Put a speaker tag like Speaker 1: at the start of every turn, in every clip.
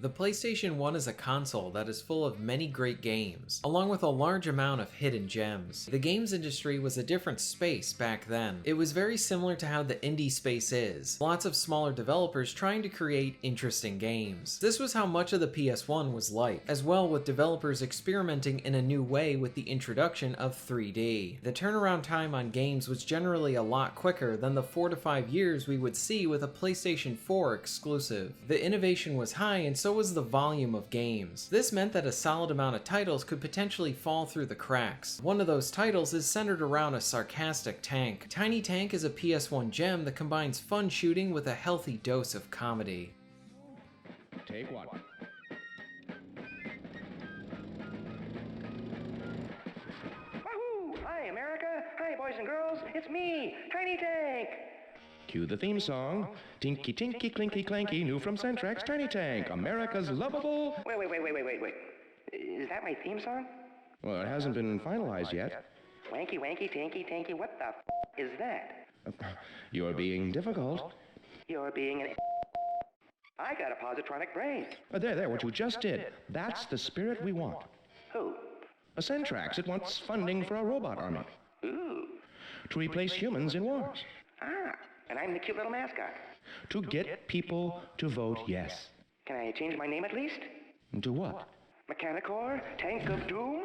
Speaker 1: The PlayStation 1 is a console that is full of many great games, along with a large amount of hidden gems. The games industry was a different space back then. It was very similar to how the indie space is. Lots of smaller developers trying to create interesting games. This was how much of the PS1 was like, as well with developers experimenting in a new way with the introduction of 3D. The turnaround time on games was generally a lot quicker than the 4 to 5 years we would see with a PlayStation 4 exclusive. The innovation was high and so was the volume of games. This meant that a solid amount of titles could potentially fall through the cracks. One of those titles is centered around a sarcastic tank. Tiny Tank is a PS1 gem that combines fun shooting with a healthy dose of comedy.
Speaker 2: Take one.
Speaker 3: Wahoo! Hi, America! Hi, boys and girls! It's me, Tiny Tank!
Speaker 2: Cue the theme song. Tinky Tinky Clinky Clanky, new from Centrex, Tiny Tank, America's lovable...
Speaker 3: Wait. Is that my theme song?
Speaker 2: Well, it hasn't been finalized yet.
Speaker 3: Wanky, wanky, tanky, tanky, what the is that?
Speaker 2: You're being difficult.
Speaker 3: You're being an... I got a positronic brain.
Speaker 2: There, what you just did. That's the spirit we want.
Speaker 3: Who?
Speaker 2: A Centrex, it wants funding for a robot army.
Speaker 3: Ooh.
Speaker 2: To replace humans in wars.
Speaker 3: Ah, and I'm the cute little mascot.
Speaker 2: To get people to vote yes.
Speaker 3: Can I change my name at least?
Speaker 2: To what?
Speaker 3: Mechanicore? Tank of Doom?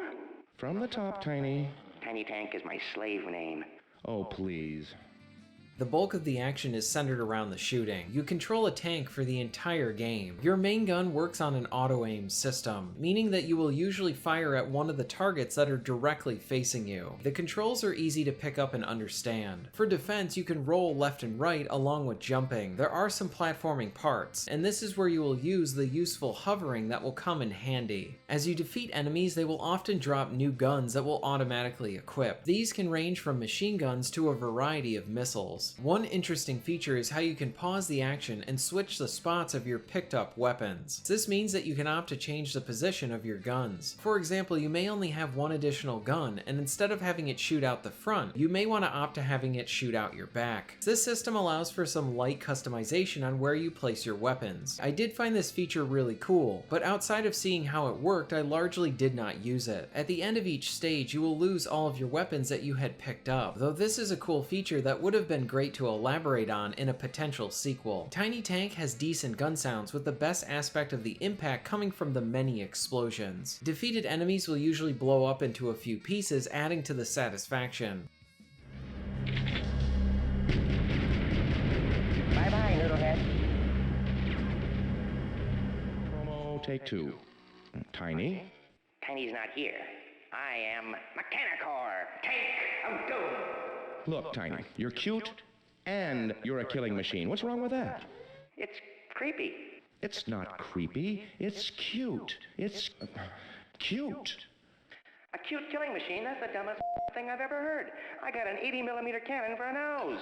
Speaker 2: From the top, Tiny.
Speaker 3: Tiny Tank is my slave name.
Speaker 2: Oh, please.
Speaker 1: The bulk of the action is centered around the shooting. You control a tank for the entire game. Your main gun works on an auto-aim system, meaning that you will usually fire at one of the targets that are directly facing you. The controls are easy to pick up and understand. For defense, you can roll left and right along with jumping. There are some platforming parts, and this is where you will use the useful hovering that will come in handy. As you defeat enemies, they will often drop new guns that will automatically equip. These can range from machine guns to a variety of missiles. One interesting feature is how you can pause the action and switch the spots of your picked up weapons. This means that you can opt to change the position of your guns. For example, you may only have one additional gun, and instead of having it shoot out the front, you may want to opt to having it shoot out your back. This system allows for some light customization on where you place your weapons. I did find this feature really cool, but outside of seeing how it worked, I largely did not use it. At the end of each stage, you will lose all of your weapons that you had picked up, though this is a cool feature that would have been great to elaborate on in a potential sequel. Tiny Tank has decent gun sounds, with the best aspect of the impact coming from the many explosions. Defeated enemies will usually blow up into a few pieces, adding to the satisfaction.
Speaker 3: Bye-bye, noodlehead.
Speaker 2: Promo, take two. Tiny.
Speaker 3: Tiny's not here. I am Mechanicore, Tank of Doom.
Speaker 2: Look, Tiny, you're cute and you're a killing machine. What's wrong with that?
Speaker 3: It's creepy.
Speaker 2: It's not creepy. It's cute. It's cute.
Speaker 3: A cute killing machine? That's the dumbest thing I've ever heard. I got an 80mm cannon for a nose.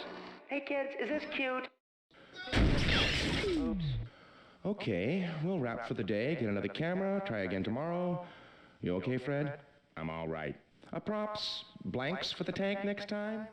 Speaker 3: Hey kids, is this cute? Oops.
Speaker 2: Okay, we'll wrap for the day, get another camera, try again tomorrow. You okay, Fred? I'm all right. Props, blanks for the tank next time?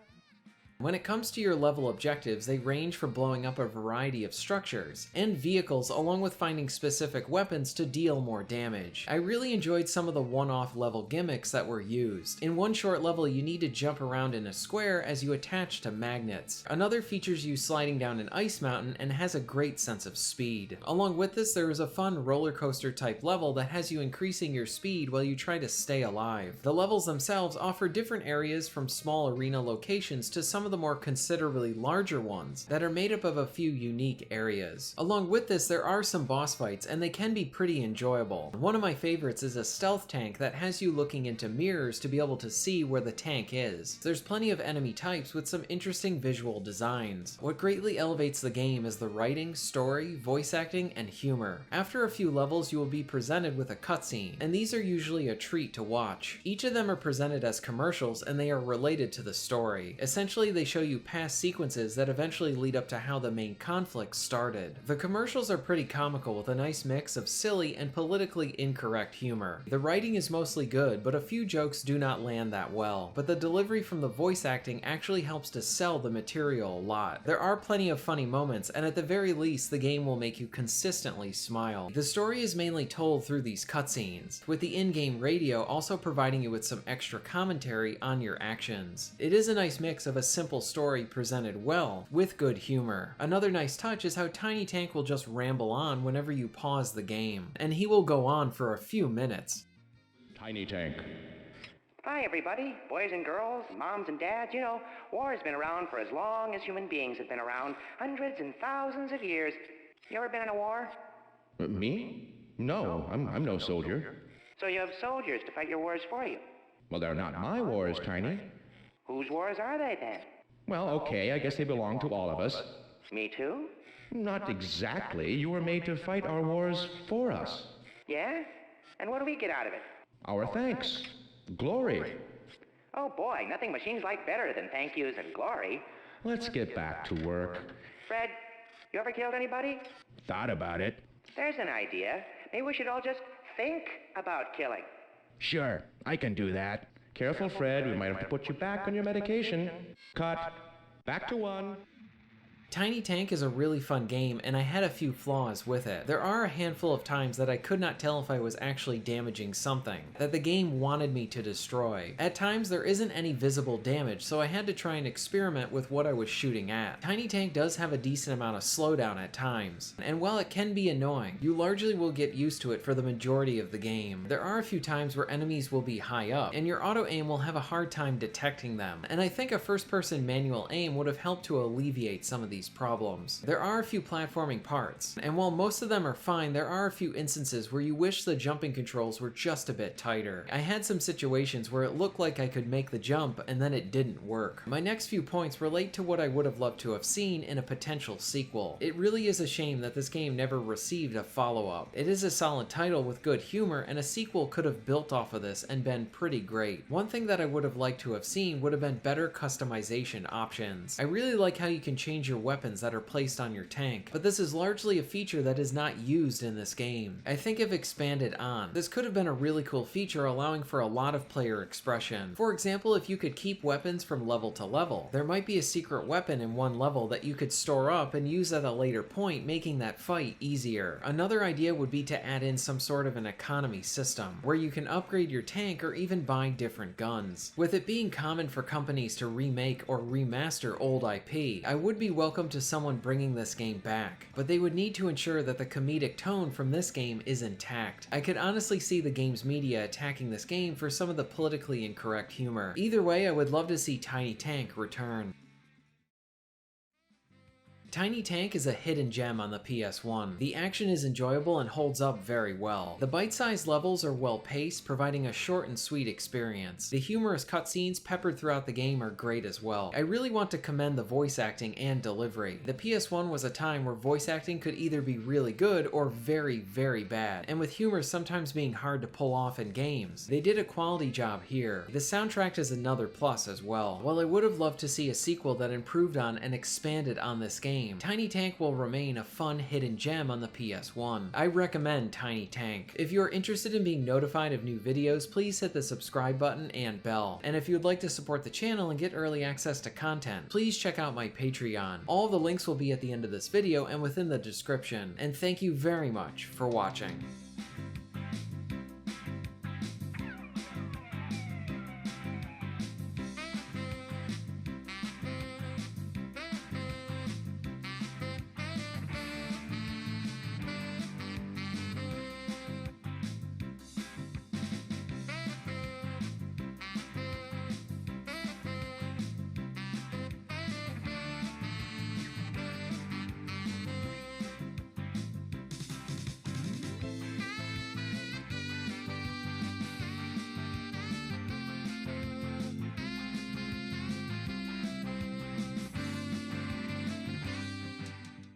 Speaker 1: When it comes to your level objectives, they range from blowing up a variety of structures and vehicles, along with finding specific weapons to deal more damage. I really enjoyed some of the one-off level gimmicks that were used. In one short level, you need to jump around in a square as you attach to magnets. Another features you sliding down an ice mountain and has a great sense of speed. Along with this, there is a fun roller coaster type level that has you increasing your speed while you try to stay alive. The levels themselves offer different areas, from small arena locations to some of the more considerably larger ones that are made up of a few unique areas. Along with this, there are some boss fights, and they can be pretty enjoyable. One of my favorites is a stealth tank that has you looking into mirrors to be able to see where the tank is. There's plenty of enemy types with some interesting visual designs. What greatly elevates the game is the writing, story, voice acting, and humor. After a few levels, you will be presented with a cutscene, and these are usually a treat to watch. Each of them are presented as commercials, and they are related to the story. Essentially, they show you past sequences that eventually lead up to how the main conflict started. The commercials are pretty comical with a nice mix of silly and politically incorrect humor. The writing is mostly good, but a few jokes do not land that well, but the delivery from the voice acting actually helps to sell the material a lot. There are plenty of funny moments, and at the very least, the game will make you consistently smile. The story is mainly told through these cutscenes, with the in-game radio also providing you with some extra commentary on your actions. It is a nice mix of a simple story presented well, with good humor. Another nice touch is how Tiny Tank will just ramble on whenever you pause the game, and he will go on for a few minutes.
Speaker 2: Tiny Tank.
Speaker 3: Hi, everybody, boys and girls, moms and dads. You know, war has been around for as long as human beings have been around, hundreds and thousands of years. You ever been in a war?
Speaker 2: Me? No, I'm no soldier.
Speaker 3: So you have soldiers to fight your wars for you.
Speaker 2: Well, they're not my wars, Tiny.
Speaker 3: Whose wars are they then?
Speaker 2: Well, okay, I guess they belong to all of us.
Speaker 3: Me too?
Speaker 2: Not exactly. You were made to fight our wars for us.
Speaker 3: Yeah? And what do we get out of it?
Speaker 2: Our thanks. Glory.
Speaker 3: Oh boy, nothing machines like better than thank yous and glory.
Speaker 2: Let's get back to work.
Speaker 3: Fred, you ever killed anybody?
Speaker 2: Thought about it.
Speaker 3: There's an idea. Maybe we should all just think about killing.
Speaker 2: Sure, I can do that. Careful, Fred. We might have to put you back on your medication. Cut. Back to one.
Speaker 1: Tiny Tank is a really fun game, and I had a few flaws with it. There are a handful of times that I could not tell if I was actually damaging something, that the game wanted me to destroy. At times there isn't any visible damage, so I had to try and experiment with what I was shooting at. Tiny Tank does have a decent amount of slowdown at times, and while it can be annoying, you largely will get used to it for the majority of the game. There are a few times where enemies will be high up, and your auto aim will have a hard time detecting them, and I think a first-person manual aim would have helped to alleviate some of these problems. There are a few platforming parts, and while most of them are fine, there are a few instances where you wish the jumping controls were just a bit tighter. I had some situations where it looked like I could make the jump and then it didn't work. My next few points relate to what I would have loved to have seen in a potential sequel. It really is a shame that this game never received a follow-up. It is a solid title with good humor, and a sequel could have built off of this and been pretty great. One thing that I would have liked to have seen would have been better customization options. I really like how you can change your weapons that are placed on your tank, but this is largely a feature that is not used in this game. I think if expanded on, this could have been a really cool feature allowing for a lot of player expression. For example, if you could keep weapons from level to level, there might be a secret weapon in one level that you could store up and use at a later point, making that fight easier. Another idea would be to add in some sort of an economy system, where you can upgrade your tank or even buy different guns. With it being common for companies to remake or remaster old IP, I would be welcome to someone bringing this game back, but they would need to ensure that the comedic tone from this game is intact. I could honestly see the game's media attacking this game for some of the politically incorrect humor. Either way, I would love to see Tiny Tank return. Tiny Tank is a hidden gem on the PS1. The action is enjoyable and holds up very well. The bite-sized levels are well paced, providing a short and sweet experience. The humorous cutscenes peppered throughout the game are great as well. I really want to commend the voice acting and delivery. The PS1 was a time where voice acting could either be really good or very, very bad, and with humor sometimes being hard to pull off in games. They did a quality job here. The soundtrack is another plus as well. While I would have loved to see a sequel that improved on and expanded on this game, Tiny Tank will remain a fun hidden gem on the PS1. I recommend Tiny Tank. If you're interested in being notified of new videos, please hit the subscribe button and bell. And if you'd like to support the channel and get early access to content, please check out my Patreon. All the links will be at the end of this video and within the description. And thank you very much for watching.